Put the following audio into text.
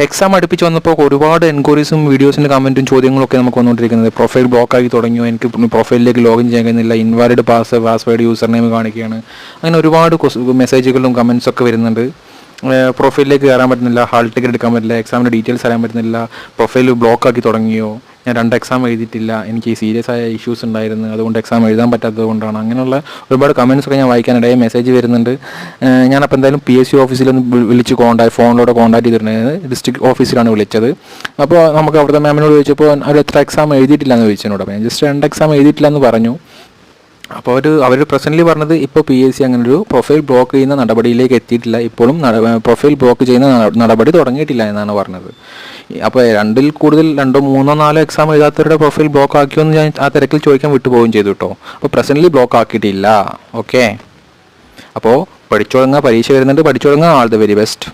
Exam അടുപ്പിച്ച് വന്നപ്പോൾ ഒരുപാട് എൻക്വയറീസും വീഡിയോസിൻ്റെ കമൻറ്റും ചോദ്യങ്ങളൊക്കെ നമുക്ക് വന്നുകൊണ്ടിരിക്കുന്നത്. പ്രൊഫൈൽ ബ്ലോക്ക് ആക്കി തുടങ്ങിയോ, എനിക്ക് പ്രൊഫൈലിലേക്ക് ലോഗിൻ ചെയ്യാൻ കഴിയുന്നില്ല, ഇൻവാലിഡ് പാസ്വേഡ് യൂസർ നെയിം കാണിക്കുകയാണ്, അങ്ങനെ ഒരുപാട് മെസ്സേജുകളും കമൻസൊക്കെ വരുന്നുണ്ട്. പ്രൊഫൈലിലേക്ക് കയറാൻ പറ്റുന്നില്ല, ഹാൾ ടിക്കറ്റ് എടുക്കാൻ പറ്റില്ല, എക്സാമിൻ്റെ ഡീറ്റെയിൽസ് അറിയാൻ പറ്റുന്നില്ല, പ്രൊഫൈൽ ബ്ലോക്ക് ആക്കി തുടങ്ങിയോ, ഞാൻ 2 എക്സാം എഴുതിയിട്ടില്ല, എനിക്ക് സീരിയസ് ആയ ഇഷ്യൂസ് ഉണ്ടായിരുന്നു, അതുകൊണ്ട് എക്സാം എഴുതാൻ പറ്റാത്തത് കൊണ്ടാണ്, അങ്ങനെയുള്ള ഒരുപാട് കമൻസൊക്കെ ഞാൻ വായിക്കാനിടയിൽ മെസ്സേജ് വരുന്നുണ്ട്. ഞാനപ്പോൾ എന്തായാലും PSC ഓഫീസിലൊന്ന് വിളിച്ച് ഫോണിലൂടെ കോൺടാക്ട് ചെയ്തിട്ടുണ്ടായിരുന്നത്. ഡിസ്ട്രിക്ട് ഓഫീസിലാണ് വിളിച്ചത്. അപ്പോൾ നമുക്ക് അവിടുത്തെ മാമിനോട് ചോദിച്ചപ്പോൾ അവർ എത്ര എക്സാം എഴുതിയിട്ടില്ല എന്ന് ചോദിച്ചതിനോട്, അപ്പോൾ ഞാൻ ജസ്റ്റ് 2 എക്സാം എഴുതിയിട്ടില്ല എന്ന് പറഞ്ഞു. അപ്പോൾ അവർ പ്രസൻ്റ്ലി പറഞ്ഞത് ഇപ്പോൾ PSC അങ്ങനൊരു പ്രൊഫൈൽ ബ്ലോക്ക് ചെയ്യുന്ന നടപടിയിലേക്ക് എത്തിയിട്ടില്ല, ഇപ്പോഴും പ്രൊഫൈൽ ബ്ലോക്ക് ചെയ്യുന്ന നടപടി തുടങ്ങിയിട്ടില്ല എന്നാണ് പറഞ്ഞത്. അപ്പോൾ 2-ൽ കൂടുതൽ 2, 3, 4 എക്സാം എഴുതാത്തവരുടെ പ്രൊഫൈൽ ബ്ലോക്ക് ആക്കിയോ എന്ന് ഞാൻ ആ തിരക്കിൽ ചോദിക്കാൻ വിട്ടുപോവുകയും ചെയ്തു കേട്ടോ. അപ്പോൾ പ്രസൻ്റ്ലി ബ്ലോക്ക് ആക്കിയിട്ടില്ല. ഓക്കെ, അപ്പോൾ പഠിച്ചു തുടങ്ങുക, പരീക്ഷ വരുന്നുണ്ട്, പഠിച്ചു തുടങ്ങുക. All the very best.